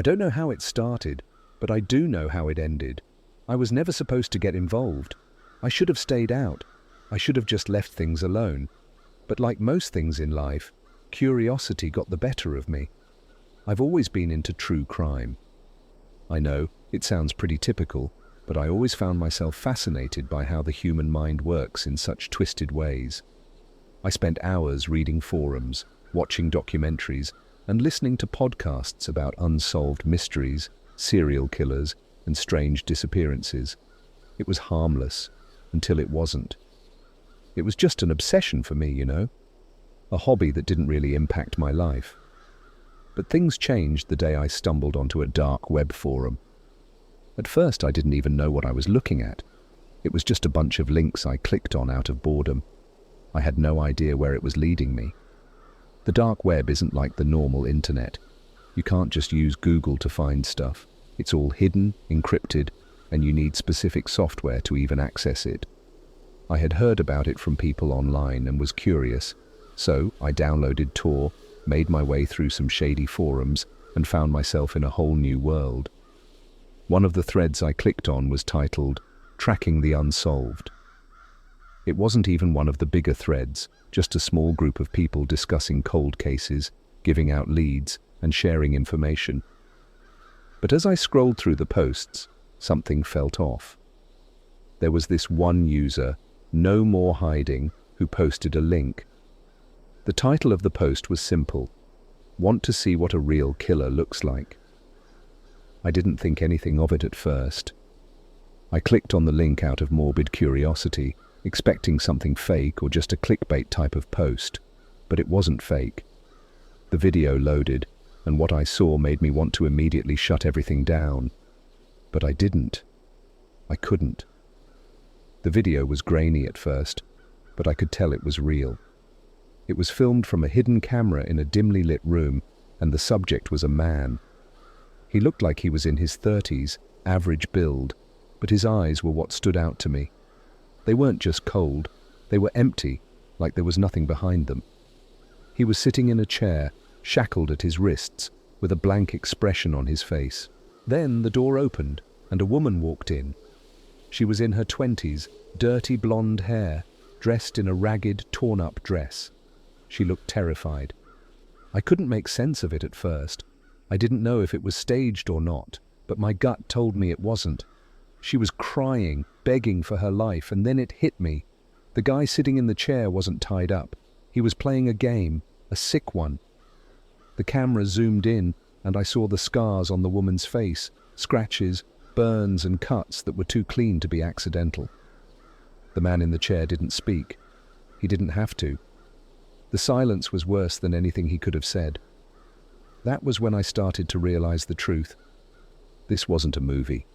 don't know how it started, but I do know how it ended. I was never supposed to get involved. I should have stayed out. I should have just left things alone. But like most things in life, curiosity got the better of me. I've always been into true crime. I know, it sounds pretty typical, but I always found myself fascinated by how the human mind works in such twisted ways. I spent hours reading forums, watching documentaries, and listening to podcasts about unsolved mysteries, serial killers, and strange disappearances. It was harmless, until it wasn't. It was just an obsession for me, you know? A hobby that didn't really impact my life. But things changed the day I stumbled onto a dark web forum. At first, I didn't even know what I was looking at. It was just a bunch of links I clicked on out of boredom. I had no idea where it was leading me. The dark web isn't like the normal internet. You can't just use Google to find stuff. It's all hidden, encrypted, and you need specific software to even access it. I had heard about it from people online and was curious, so I downloaded Tor, made my way through some shady forums, and found myself in a whole new world. One of the threads I clicked on was titled, "Tracking the Unsolved." It wasn't even one of the bigger threads, just a small group of people discussing cold cases, giving out leads, and sharing information. But as I scrolled through the posts, something felt off. There was this one user, No More Hiding, who posted a link. The title of the post was simple, "Want to see what a real killer looks like?" I didn't think anything of it at first. I clicked on the link out of morbid curiosity, expecting something fake or just a clickbait type of post, but it wasn't fake. The video loaded, and what I saw made me want to immediately shut everything down. But I didn't. I couldn't. The video was grainy at first, but I could tell it was real. It was filmed from a hidden camera in a dimly lit room, and the subject was a man. He looked like he was in his 30s, average build, but his eyes were what stood out to me. They weren't just cold, they were empty, like there was nothing behind them. He was sitting in a chair, shackled at his wrists, with a blank expression on his face. Then the door opened, and a woman walked in. She was in her 20s, dirty blonde hair, dressed in a ragged, torn-up dress. She looked terrified. I couldn't make sense of it at first. I didn't know if it was staged or not, but my gut told me it wasn't. She was crying, begging for her life, and then it hit me. The guy sitting in the chair wasn't tied up. He was playing a game, a sick one. The camera zoomed in, and I saw the scars on the woman's face, scratches, burns and cuts that were too clean to be accidental. The man in the chair didn't speak. He didn't have to. The silence was worse than anything he could have said. That was when I started to realize the truth. This wasn't a movie.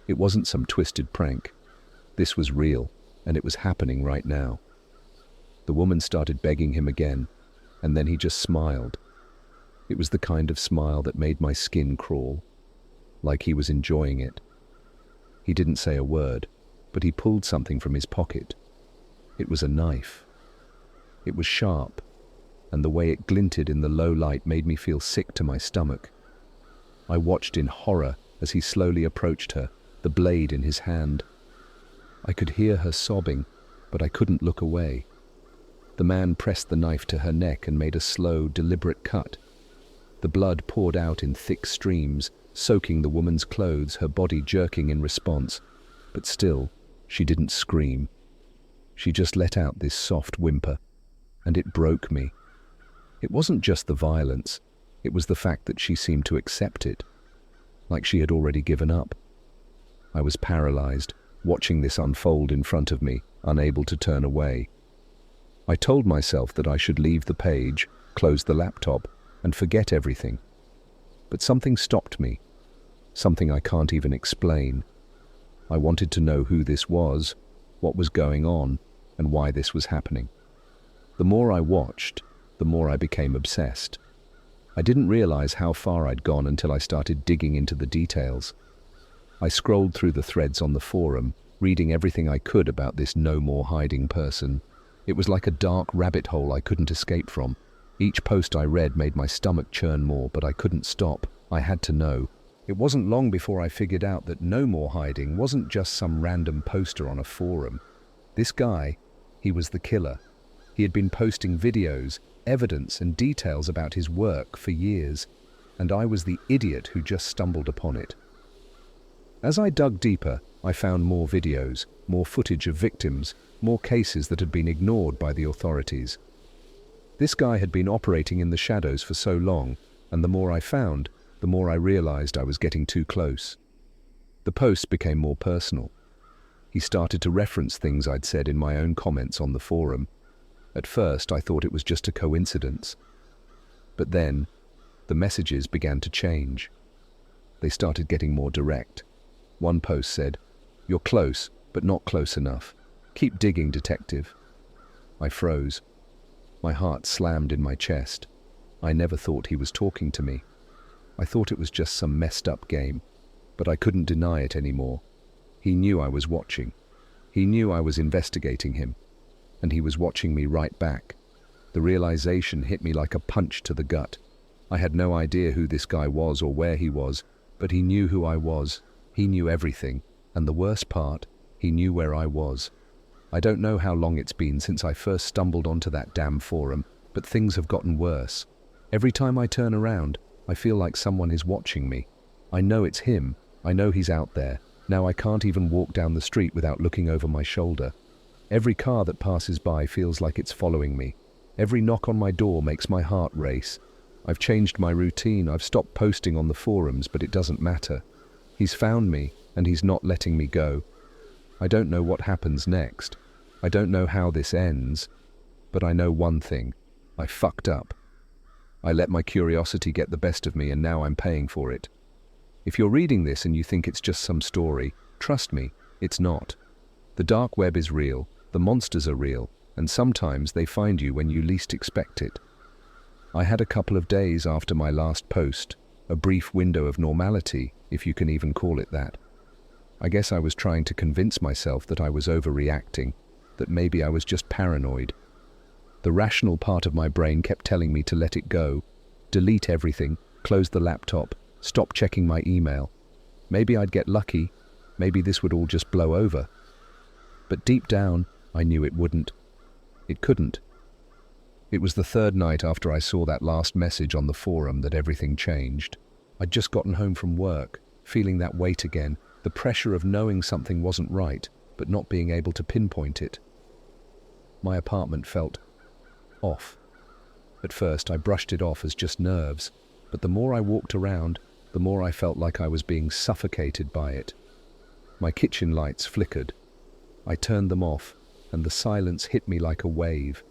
It wasn't some twisted prank. This was real, and it was happening right now. The woman started begging him again, and then he just smiled. It was the kind of smile that made my skin crawl, like he was enjoying it. He didn't say a word, but he pulled something from his pocket. It was a knife. It was sharp, and the way it glinted in the low light made me feel sick to my stomach. I watched in horror as he slowly approached her, the blade in his hand. I could hear her sobbing, but I couldn't look away. The man pressed the knife to her neck and made a slow, deliberate cut. The blood poured out in thick streams, soaking the woman's clothes, her body jerking in response. But still, she didn't scream. She just let out this soft whimper, and it broke me. It wasn't just the violence, it was the fact that she seemed to accept it, like she had already given up. I was paralyzed, watching this unfold in front of me, unable to turn away. I told myself that I should leave the page, close the laptop, and forget everything. But something stopped me, something I can't even explain. I wanted to know who this was, what was going on, and why this was happening. The more I watched, the more I became obsessed. I didn't realize how far I'd gone until I started digging into the details. I scrolled through the threads on the forum, reading everything I could about this No More Hiding person. It was like a dark rabbit hole I couldn't escape from. Each post I read made my stomach churn more, but I couldn't stop. I had to know. It wasn't long before I figured out that no more hiding wasn't just some random poster on a forum. This guy, he was the killer. He had been posting videos, evidence and details about his work for years, and I was the idiot who just stumbled upon it. As I dug deeper, I found more videos, more footage of victims, more cases that had been ignored by the authorities. This guy had been operating in the shadows for so long, and the more I found, the more I realized I was getting too close. The posts became more personal. He started to reference things I'd said in my own comments on the forum. At first, I thought it was just a coincidence. But then, the messages began to change. They started getting more direct. One post said, "You're close, but not close enough. Keep digging, detective." I froze. My heart slammed in my chest. I never thought he was talking to me. I thought it was just some messed up game, but I couldn't deny it anymore. He knew I was watching. He knew I was investigating him, and he was watching me right back. The realization hit me like a punch to the gut. I had no idea who this guy was or where he was, but he knew who I was. He knew everything, and the worst part, he knew where I was. I don't know how long it's been since I first stumbled onto that damn forum, but things have gotten worse. Every time I turn around, I feel like someone is watching me. I know it's him. I know he's out there. Now I can't even walk down the street without looking over my shoulder. Every car that passes by feels like it's following me. Every knock on my door makes my heart race. I've changed my routine. I've stopped posting on the forums, but it doesn't matter. He's found me, and he's not letting me go. I don't know what happens next. I don't know how this ends. But I know one thing. I fucked up. I let my curiosity get the best of me, and now I'm paying for it. If you're reading this and you think it's just some story, trust me, it's not. The dark web is real, the monsters are real, and sometimes they find you when you least expect it. I had a couple of days after my last post, a brief window of normality, if you can even call it that. I guess I was trying to convince myself that I was overreacting, that maybe I was just paranoid. The rational part of my brain kept telling me to let it go, delete everything, close the laptop, stop checking my email. Maybe I'd get lucky, maybe this would all just blow over. But deep down, I knew it wouldn't. It couldn't. It was the third night after I saw that last message on the forum that everything changed. I'd just gotten home from work, feeling that weight again, the pressure of knowing something wasn't right, but not being able to pinpoint it. My apartment felt off. At first, I brushed it off as just nerves, but the more I walked around, the more I felt like I was being suffocated by it. My kitchen lights flickered. I turned them off, and the silence hit me like a wave.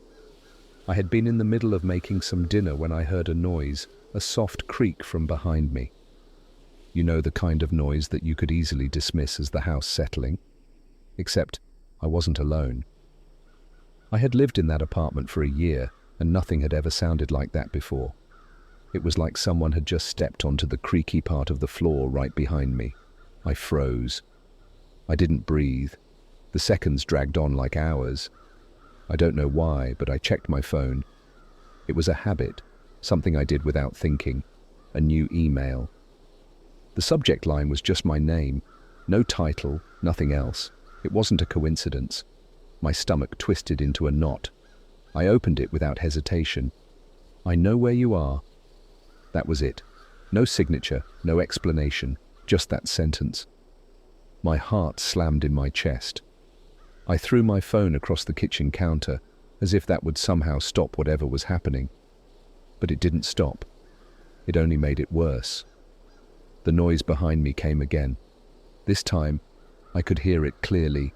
I had been in the middle of making some dinner when I heard a noise, a soft creak from behind me. You know, the kind of noise that you could easily dismiss as the house settling. Except I wasn't alone. I had lived in that apartment for a year, and nothing had ever sounded like that before. It was like someone had just stepped onto the creaky part of the floor right behind me. I froze. I didn't breathe. The seconds dragged on like hours. I don't know why, but I checked my phone. It was a habit, something I did without thinking. A new email. The subject line was just my name. No title, nothing else. It wasn't a coincidence. My stomach twisted into a knot. I opened it without hesitation. "I know where you are." That was it. No signature, no explanation, just that sentence. My heart slammed in my chest. I threw my phone across the kitchen counter, as if that would somehow stop whatever was happening. But it didn't stop. It only made it worse. The noise behind me came again. This time, I could hear it clearly.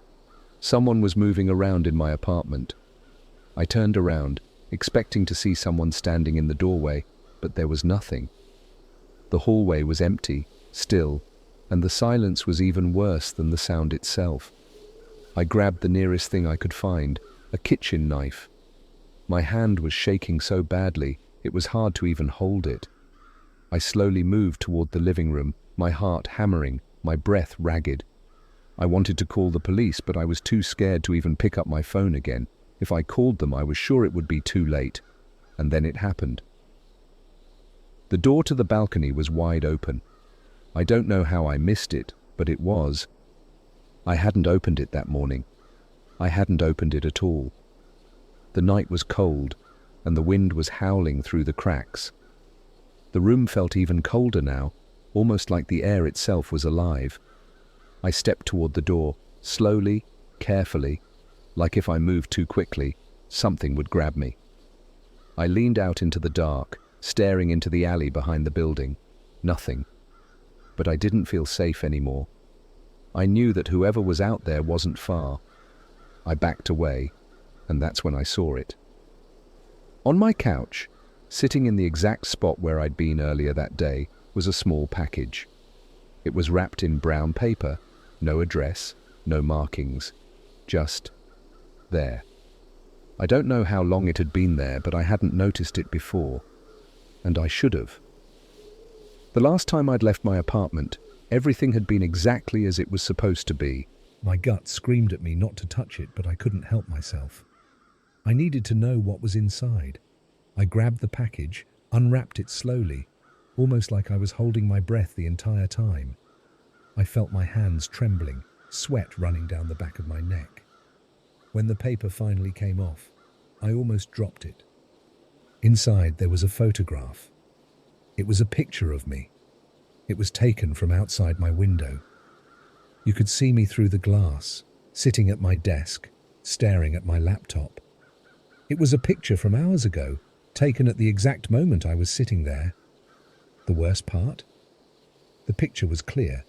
Someone was moving around in my apartment. I turned around, expecting to see someone standing in the doorway, but there was nothing. The hallway was empty, still, and the silence was even worse than the sound itself. I grabbed the nearest thing I could find, a kitchen knife. My hand was shaking so badly, it was hard to even hold it. I slowly moved toward the living room, my heart hammering, my breath ragged. I wanted to call the police, but I was too scared to even pick up my phone again. If I called them, I was sure it would be too late. And then it happened. The door to the balcony was wide open. I don't know how I missed it, but it was. I hadn't opened it that morning. I hadn't opened it at all. The night was cold, and the wind was howling through the cracks. The room felt even colder now, almost like the air itself was alive. I stepped toward the door, slowly, carefully, like if I moved too quickly, something would grab me. I leaned out into the dark, staring into the alley behind the building. Nothing. But I didn't feel safe anymore. I knew that whoever was out there wasn't far. I backed away, and that's when I saw it. On my couch, sitting in the exact spot where I'd been earlier that day, was a small package. It was wrapped in brown paper, no address, no markings, just there. I don't know how long it had been there, but I hadn't noticed it before, and I should have. The last time I'd left my apartment, everything had been exactly as it was supposed to be. My gut screamed at me not to touch it, but I couldn't help myself. I needed to know what was inside. I grabbed the package, unwrapped it slowly, almost like I was holding my breath the entire time. I felt my hands trembling, sweat running down the back of my neck. When the paper finally came off, I almost dropped it. Inside there was a photograph. It was a picture of me. It was taken from outside my window. You could see me through the glass, sitting at my desk, staring at my laptop. It was a picture from hours ago, taken at the exact moment I was sitting there. The worst part? The picture was clear.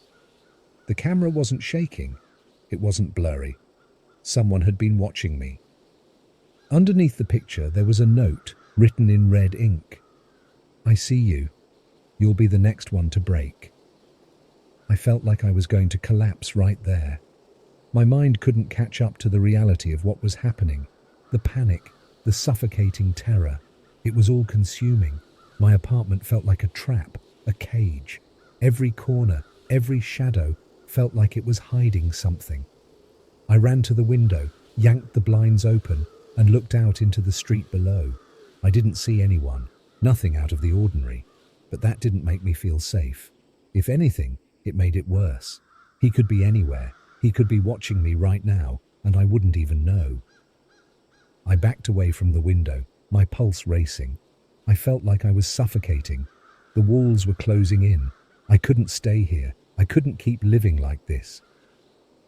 The camera wasn't shaking. It wasn't blurry. Someone had been watching me. Underneath the picture there was a note written in red ink. I see you. You'll be the next one to break. I felt like I was going to collapse right there. My mind couldn't catch up to the reality of what was happening. The panic, the suffocating terror. It was all consuming. My apartment felt like a trap, a cage. Every corner, every shadow felt like it was hiding something. I ran to the window, yanked the blinds open, and looked out into the street below. I didn't see anyone, nothing out of the ordinary, but that didn't make me feel safe. If anything, it made it worse. He could be anywhere. He could be watching me right now, and I wouldn't even know. I backed away from the window, my pulse racing. I felt like I was suffocating. The walls were closing in. I couldn't stay here. I couldn't keep living like this.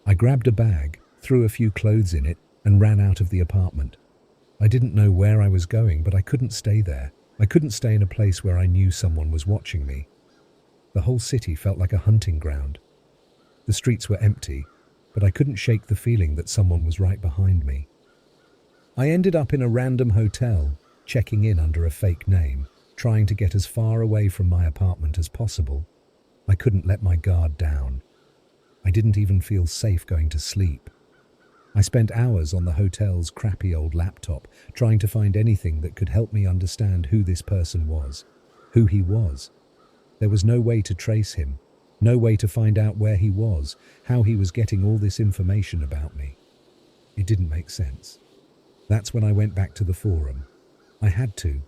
I grabbed a bag, threw a few clothes in it, and ran out of the apartment. I didn't know where I was going, but I couldn't stay there. I couldn't stay in a place where I knew someone was watching me. The whole city felt like a hunting ground. The streets were empty, but I couldn't shake the feeling that someone was right behind me. I ended up in a random hotel, checking in under a fake name, trying to get as far away from my apartment as possible. I couldn't let my guard down. I didn't even feel safe going to sleep. I spent hours on the hotel's crappy old laptop, trying to find anything that could help me understand who this person was, who he was. There was no way to trace him, no way to find out where he was, how he was getting all this information about me. It didn't make sense. That's when I went back to the forum. I had to.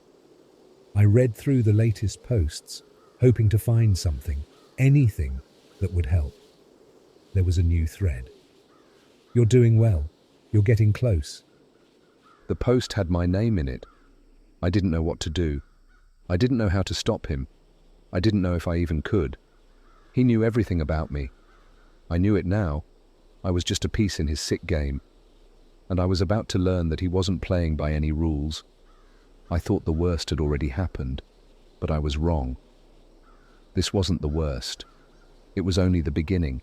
I read through the latest posts, hoping to find something, anything that would help. There was a new thread. You're doing well. You're getting close. The post had my name in it. I didn't know what to do. I didn't know how to stop him. I didn't know if I even could. He knew everything about me. I knew it now. I was just a piece in his sick game. And I was about to learn that he wasn't playing by any rules. I thought the worst had already happened, but I was wrong. This wasn't the worst. It was only the beginning.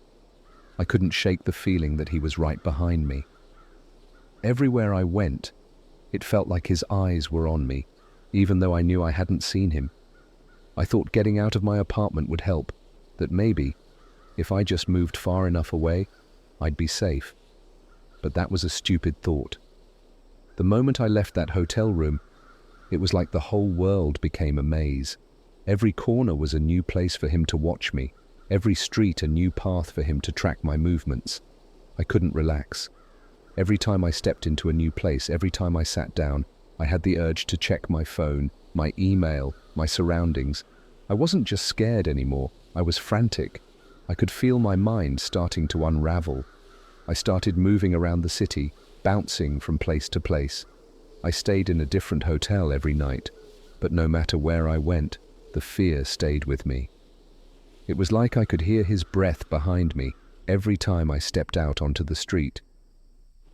I couldn't shake the feeling that he was right behind me. Everywhere I went, it felt like his eyes were on me, even though I knew I hadn't seen him. I thought getting out of my apartment would help, that maybe, if I just moved far enough away, I'd be safe. But that was a stupid thought. The moment I left that hotel room, it was like the whole world became a maze. Every corner was a new place for him to watch me, every street a new path for him to track my movements. I couldn't relax. Every time I stepped into a new place, every time I sat down, I had the urge to check my phone, my email, my surroundings. I wasn't just scared anymore, I was frantic. I could feel my mind starting to unravel. I started moving around the city, bouncing from place to place. I stayed in a different hotel every night, but no matter where I went, the fear stayed with me. It was like I could hear his breath behind me every time I stepped out onto the street.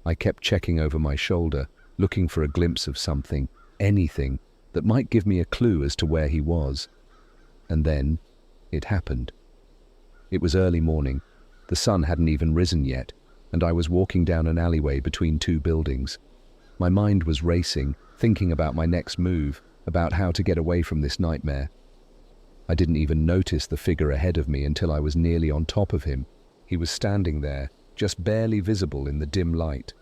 I kept checking over my shoulder, looking for a glimpse of something, anything, that might give me a clue as to where he was. And then, it happened. It was early morning. The sun hadn't even risen yet, and I was walking down an alleyway between two buildings. My mind was racing, thinking about my next move, about how to get away from this nightmare. I didn't even notice the figure ahead of me until I was nearly on top of him. He was standing there, just barely visible in the dim light.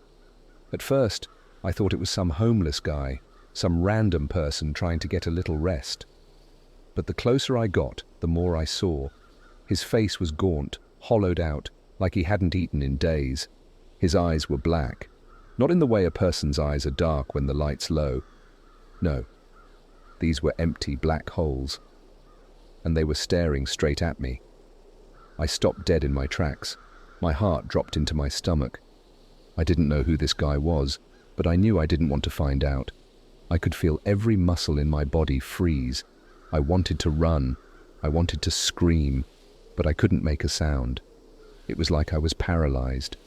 At first, I thought it was some homeless guy, some random person trying to get a little rest. But the closer I got, the more I saw. His face was gaunt, hollowed out, like he hadn't eaten in days. His eyes were black, not in the way a person's eyes are dark when the light's low. No, these were empty black holes, and they were staring straight at me. I stopped dead in my tracks. My heart dropped into my stomach. I didn't know who this guy was, but I knew I didn't want to find out. I could feel every muscle in my body freeze. I wanted to run. I wanted to scream, but I couldn't make a sound. It was like I was paralyzed.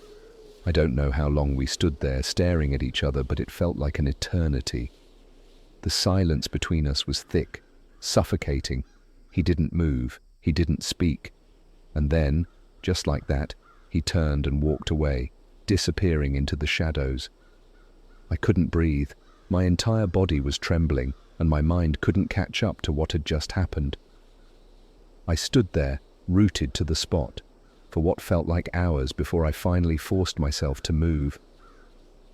I don't know how long we stood there staring at each other, but it felt like an eternity. The silence between us was thick, suffocating. He didn't move. He didn't speak. And then, just like that, he turned and walked away, disappearing into the shadows. I couldn't breathe. My entire body was trembling, and my mind couldn't catch up to what had just happened. I stood there, rooted to the spot, for what felt like hours before I finally forced myself to move.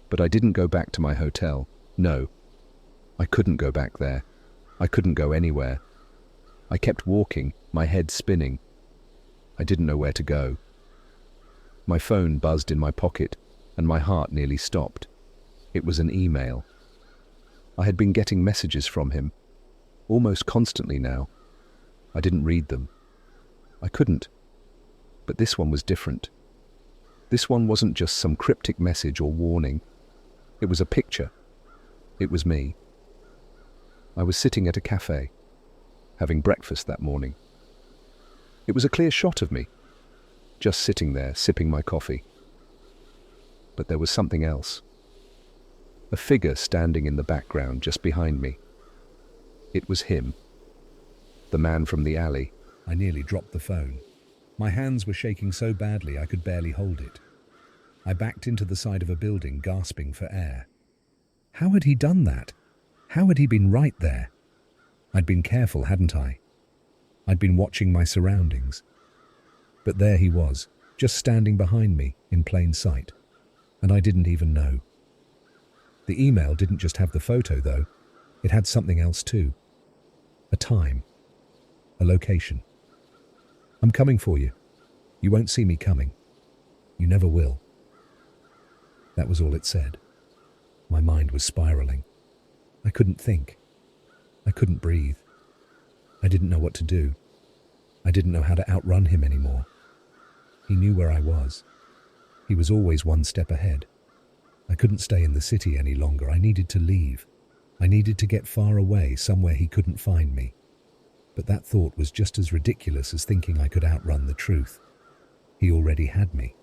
But I didn't go back to my hotel. No, I couldn't go back there. I couldn't go anywhere. I kept walking, my head spinning. I didn't know where to go. My phone buzzed in my pocket, and my heart nearly stopped. It was an email. I had been getting messages from him, almost constantly now. I didn't read them. I couldn't. But this one was different. This one wasn't just some cryptic message or warning. It was a picture. It was me. I was sitting at a cafe, having breakfast that morning. It was a clear shot of me, just sitting there, sipping my coffee. But there was something else. A figure standing in the background just behind me. It was him, the man from the alley. I nearly dropped the phone. My hands were shaking so badly I could barely hold it. I backed into the side of a building, gasping for air. How had he done that? How had he been right there? I'd been careful, hadn't I? I'd been watching my surroundings. But there he was, just standing behind me, in plain sight. And I didn't even know. The email didn't just have the photo, though. It had something else too. A time. A location. I'm coming for you. You won't see me coming. You never will. That was all it said. My mind was spiraling. I couldn't think. I couldn't breathe. I didn't know what to do. I didn't know how to outrun him anymore. He knew where I was. He was always one step ahead. I couldn't stay in the city any longer. I needed to leave. I needed to get far away, somewhere he couldn't find me. But that thought was just as ridiculous as thinking I could outrun the truth. He already had me.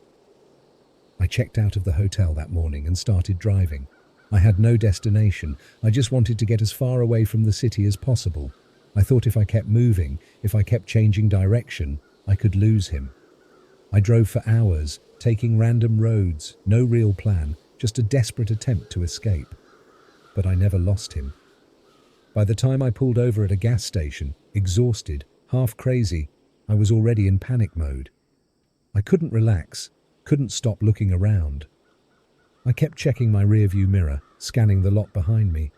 I checked out of the hotel that morning and started driving. I had no destination. I just wanted to get as far away from the city as possible. I thought if I kept moving, if I kept changing direction, I could lose him. I drove for hours, taking random roads, no real plan, just a desperate attempt to escape. But I never lost him. By the time I pulled over at a gas station, exhausted, half crazy, I was already in panic mode. I couldn't relax, couldn't stop looking around. I kept checking my rearview mirror, scanning the lot behind me.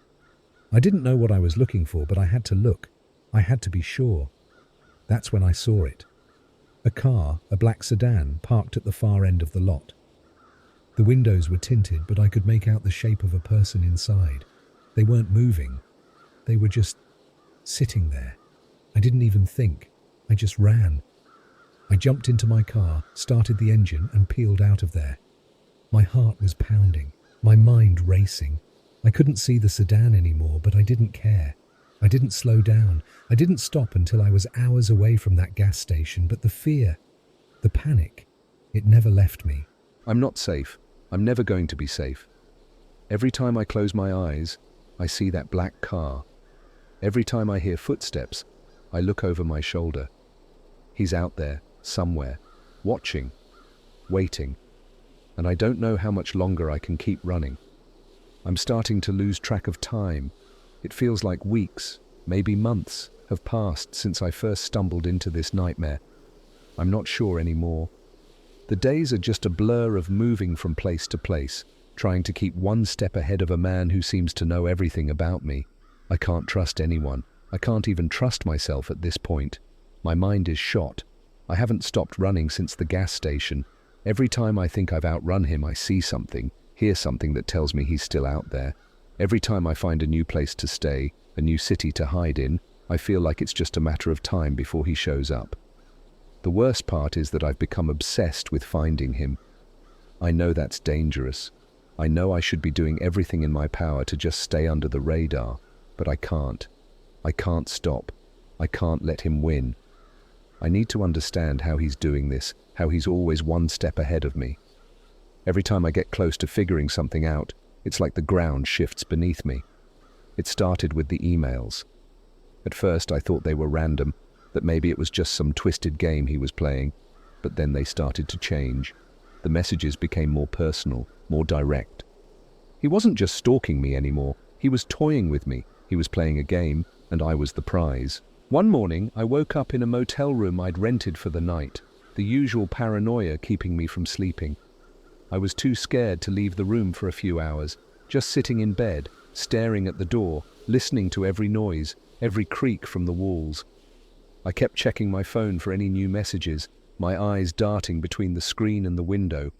I didn't know what I was looking for, but I had to look. I had to be sure. That's when I saw it. A car, a black sedan, parked at the far end of the lot. The windows were tinted, but I could make out the shape of a person inside. They weren't moving. They were just sitting there. I didn't even think. I just ran. I jumped into my car, started the engine, and peeled out of there. My heart was pounding, my mind racing. I couldn't see the sedan anymore, but I didn't care. I didn't slow down. I didn't stop until I was hours away from that gas station, but the fear, the panic, it never left me. I'm not safe. I'm never going to be safe. Every time I close my eyes, I see that black car. Every time I hear footsteps, I look over my shoulder. He's out there, somewhere, watching, waiting, and I don't know how much longer I can keep running. I'm starting to lose track of time. It feels like weeks, maybe months, have passed since I first stumbled into this nightmare. I'm not sure anymore. The days are just a blur of moving from place to place, trying to keep one step ahead of a man who seems to know everything about me. I can't trust anyone. I can't even trust myself at this point. My mind is shot. I haven't stopped running since the gas station. Every time I think I've outrun him, I see something, hear something that tells me he's still out there. Every time I find a new place to stay, a new city to hide in, I feel like it's just a matter of time before he shows up. The worst part is that I've become obsessed with finding him. I know that's dangerous. I know I should be doing everything in my power to just stay under the radar, but I can't. I can't stop. I can't let him win. I need to understand how he's doing this, how he's always one step ahead of me. Every time I get close to figuring something out, it's like the ground shifts beneath me. It started with the emails. At first I thought they were random, that maybe it was just some twisted game he was playing, but then they started to change. The messages became more personal, more direct. He wasn't just stalking me anymore, he was toying with me. He was playing a game, and I was the prize. One morning, I woke up in a motel room I'd rented for the night, the usual paranoia keeping me from sleeping. I was too scared to leave the room for a few hours, just sitting in bed, staring at the door, listening to every noise, every creak from the walls. I kept checking my phone for any new messages, my eyes darting between the screen and the window.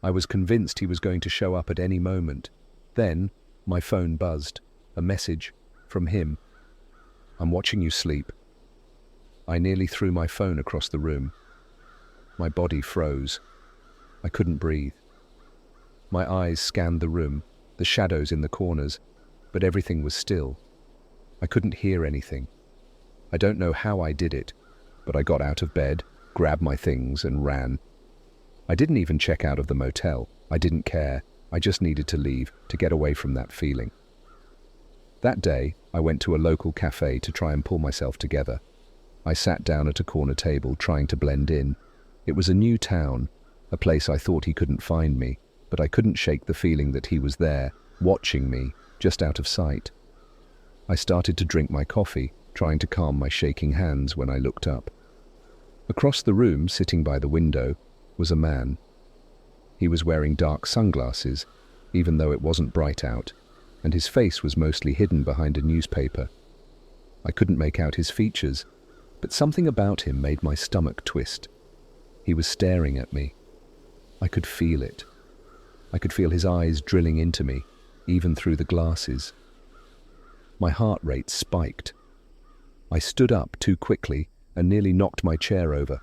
I was convinced he was going to show up at any moment. Then, my phone buzzed. A message from him. "I'm watching you sleep." I nearly threw my phone across the room. My body froze. I couldn't breathe. My eyes scanned the room, the shadows in the corners, but everything was still. I couldn't hear anything. I don't know how I did it, but I got out of bed, grabbed my things, and ran. I didn't even check out of the motel. I didn't care. I just needed to leave, to get away from that feeling. That day, I went to a local cafe to try and pull myself together. I sat down at a corner table, trying to blend in. It was a new town, a place I thought he couldn't find me, but I couldn't shake the feeling that he was there, watching me, just out of sight. I started to drink my coffee, trying to calm my shaking hands when I looked up. Across the room, sitting by the window, was a man. He was wearing dark sunglasses, even though it wasn't bright out, and his face was mostly hidden behind a newspaper. I couldn't make out his features, but something about him made my stomach twist. He was staring at me. I could feel it. I could feel his eyes drilling into me, even through the glasses. My heart rate spiked. I stood up too quickly and nearly knocked my chair over.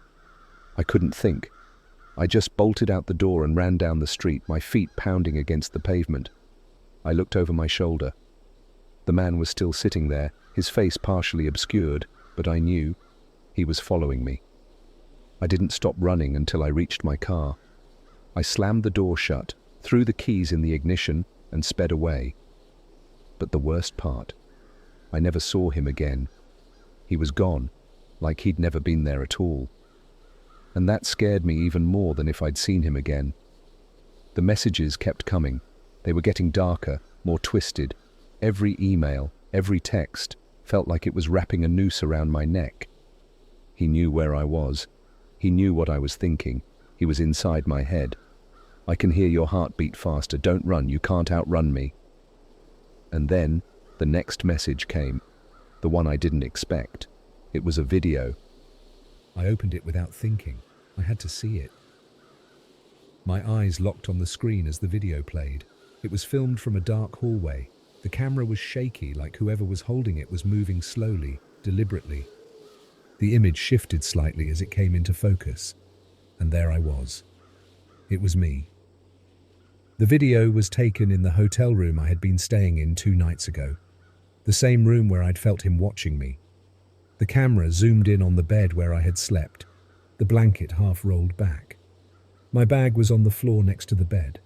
I couldn't think. I just bolted out the door and ran down the street, my feet pounding against the pavement. I looked over my shoulder. The man was still sitting there, his face partially obscured, but I knew he was following me. I didn't stop running until I reached my car. I slammed the door shut, threw the keys in the ignition, and sped away. But the worst part, I never saw him again. He was gone, like he'd never been there at all. And that scared me even more than if I'd seen him again. The messages kept coming. They were getting darker, more twisted. Every email, every text, felt like it was wrapping a noose around my neck. He knew where I was. He knew what I was thinking. He was inside my head. "I can hear your heart beat faster. Don't run. You can't outrun me." And then, the next message came. The one I didn't expect. It was a video. I opened it without thinking. I had to see it. My eyes locked on the screen as the video played. It was filmed from a dark hallway. The camera was shaky, like whoever was holding it was moving slowly, deliberately. The image shifted slightly as it came into focus, and there I was. It was me. The video was taken in the hotel room I had been staying in 2 nights ago, the same room where I'd felt him watching me. The camera zoomed in on the bed where I had slept, the blanket half rolled back. My bag was on the floor next to the bed.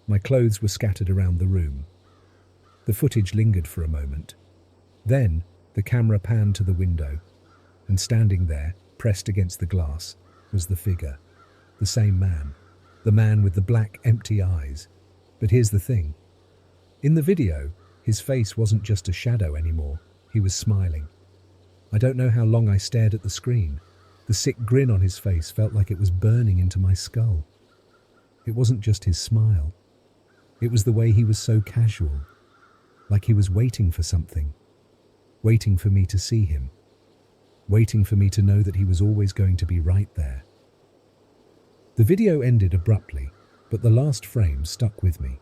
My clothes were scattered around the room. The footage lingered for a moment. Then, the camera panned to the window, and standing there, pressed against the glass, was the figure. The same man. The man with the black, empty eyes. But here's the thing. In the video, his face wasn't just a shadow anymore. He was smiling. I don't know how long I stared at the screen. The sick grin on his face felt like it was burning into my skull. It wasn't just his smile. It was the way he was so casual, like he was waiting for something, waiting for me to see him, waiting for me to know that he was always going to be right there. The video ended abruptly, but the last frame stuck with me.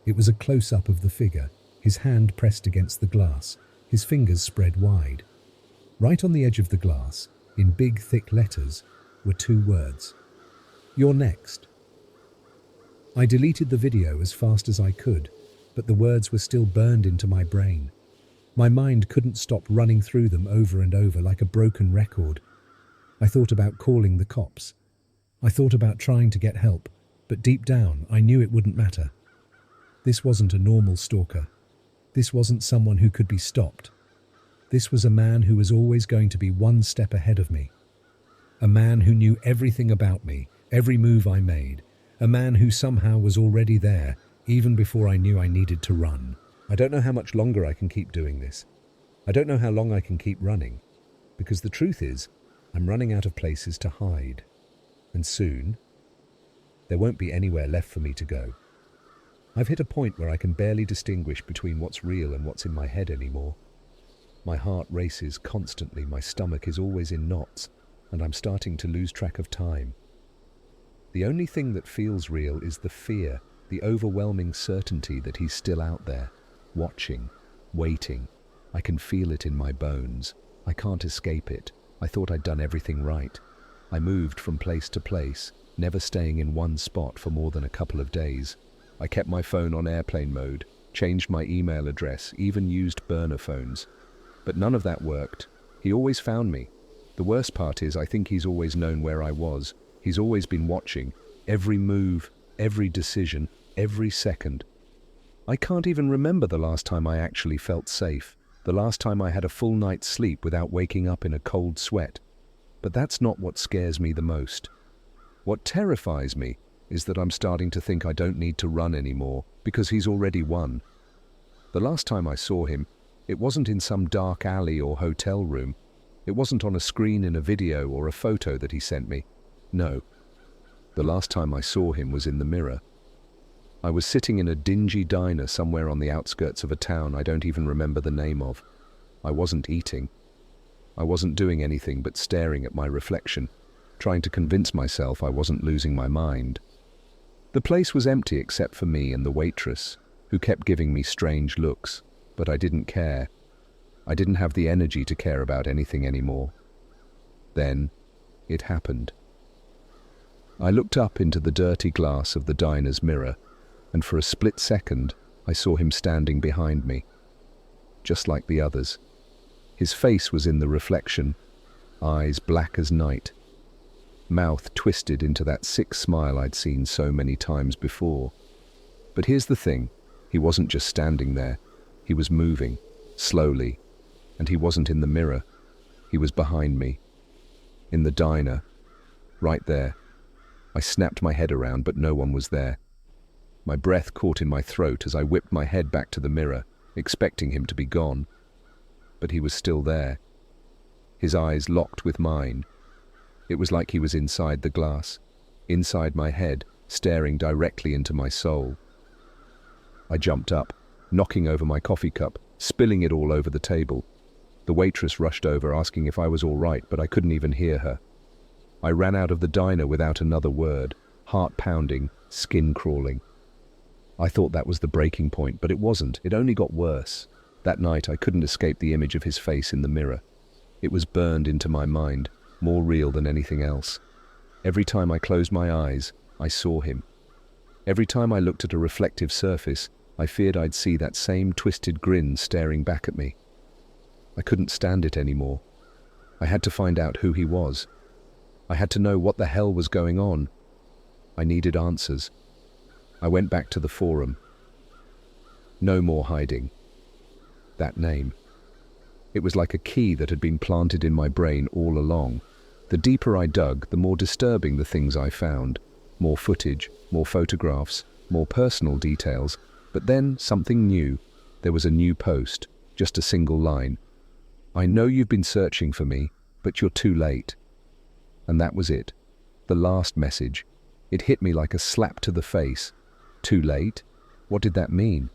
It was a close-up of the figure, his hand pressed against the glass, his fingers spread wide. Right on the edge of the glass, in big, thick letters, were 2 words. "You're next." I deleted the video as fast as I could, but the words were still burned into my brain. My mind couldn't stop running through them over and over like a broken record. I thought about calling the cops. I thought about trying to get help, but deep down I knew it wouldn't matter. This wasn't a normal stalker. This wasn't someone who could be stopped. This was a man who was always going to be 1 step ahead of me. A man who knew everything about me, every move I made. A man who somehow was already there, even before I knew I needed to run. I don't know how much longer I can keep doing this. I don't know how long I can keep running. Because the truth is, I'm running out of places to hide. And soon, there won't be anywhere left for me to go. I've hit a point where I can barely distinguish between what's real and what's in my head anymore. My heart races constantly, my stomach is always in knots, and I'm starting to lose track of time. The only thing that feels real is the fear, the overwhelming certainty that he's still out there, watching, waiting. I can feel it in my bones. I can't escape it. I thought I'd done everything right. I moved from place to place, never staying in one spot for more than a couple of days. I kept my phone on airplane mode, changed my email address, even used burner phones. But none of that worked. He always found me. The worst part is I think he's always known where I was. He's always been watching. Every move, every decision, every second. I can't even remember the last time I actually felt safe. The last time I had a full night's sleep without waking up in a cold sweat. But that's not what scares me the most. What terrifies me is that I'm starting to think I don't need to run anymore because he's already won. The last time I saw him, it wasn't in some dark alley or hotel room. It wasn't on a screen in a video or a photo that he sent me. No. The last time I saw him was in the mirror. I was sitting in a dingy diner somewhere on the outskirts of a town I don't even remember the name of. I wasn't eating. I wasn't doing anything but staring at my reflection, trying to convince myself I wasn't losing my mind. The place was empty except for me and the waitress, who kept giving me strange looks, but I didn't care. I didn't have the energy to care about anything anymore. Then, it happened. I looked up into the dirty glass of the diner's mirror, and for a split second, I saw him standing behind me, just like the others. His face was in the reflection, eyes black as night, mouth twisted into that sick smile I'd seen so many times before. But here's the thing, he wasn't just standing there, he was moving, slowly, and he wasn't in the mirror, he was behind me, in the diner, right there. I snapped my head around, but no one was there. My breath caught in my throat as I whipped my head back to the mirror, expecting him to be gone. But he was still there. His eyes locked with mine. It was like he was inside the glass, inside my head, staring directly into my soul. I jumped up, knocking over my coffee cup, spilling it all over the table. The waitress rushed over, asking if I was all right, but I couldn't even hear her. I ran out of the diner without another word, heart pounding, skin crawling. I thought that was the breaking point, but it wasn't. It only got worse. That night I couldn't escape the image of his face in the mirror. It was burned into my mind, more real than anything else. Every time I closed my eyes, I saw him. Every time I looked at a reflective surface, I feared I'd see that same twisted grin staring back at me. I couldn't stand it anymore. I had to find out who he was. I had to know what the hell was going on. I needed answers. I went back to the forum. No more hiding. That name. It was like a key that had been planted in my brain all along. The deeper I dug, the more disturbing the things I found. More footage, more photographs, more personal details. But then something new. There was a new post, just a single line. I know you've been searching for me, but you're too late. And that was it. The last message. It hit me like a slap to the face. Too late? What did that mean?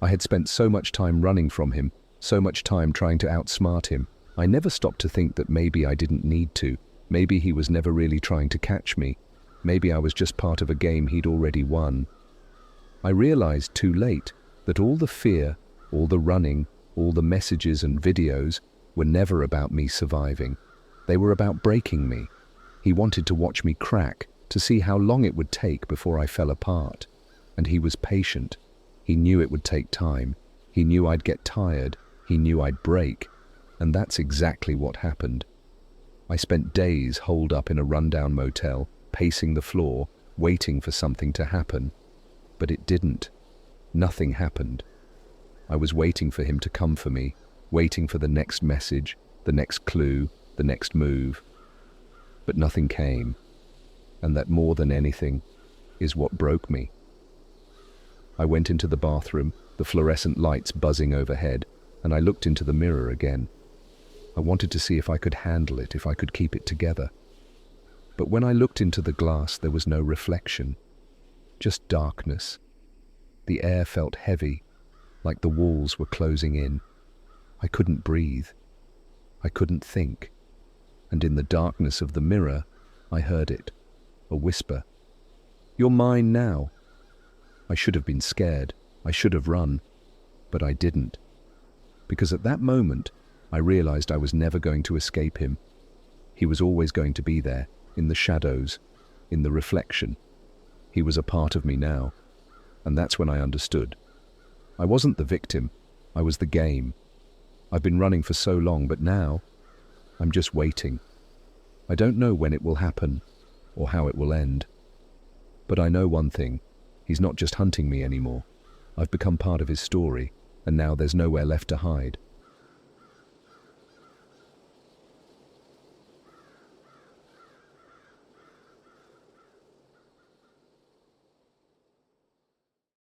I had spent so much time running from him, so much time trying to outsmart him. I never stopped to think that maybe I didn't need to. Maybe he was never really trying to catch me. Maybe I was just part of a game he'd already won. I realized too late that all the fear, all the running, all the messages and videos were never about me surviving. They were about breaking me. He wanted to watch me crack, to see how long it would take before I fell apart. And he was patient. He knew it would take time. He knew I'd get tired. He knew I'd break. And that's exactly what happened. I spent days holed up in a rundown motel, pacing the floor, waiting for something to happen. But it didn't. Nothing happened. I was waiting for him to come for me, waiting for the next message, the next clue, the next move. But nothing came. And that, more than anything, is what broke me. I went into the bathroom, the fluorescent lights buzzing overhead, and I looked into the mirror again. I wanted to see if I could handle it, if I could keep it together. But when I looked into the glass, there was no reflection, just darkness. The air felt heavy, like the walls were closing in. I couldn't breathe. I couldn't think. And in the darkness of the mirror, I heard it, a whisper. "You're mine now." I should have been scared. I should have run. But I didn't. Because at that moment, I realized I was never going to escape him. He was always going to be there, in the shadows, in the reflection. He was a part of me now. And that's when I understood. I wasn't the victim. I was the game. I've been running for so long, but now I'm just waiting. I don't know when it will happen or how it will end. But I know one thing. He's not just hunting me anymore. I've become part of his story, and now there's nowhere left to hide.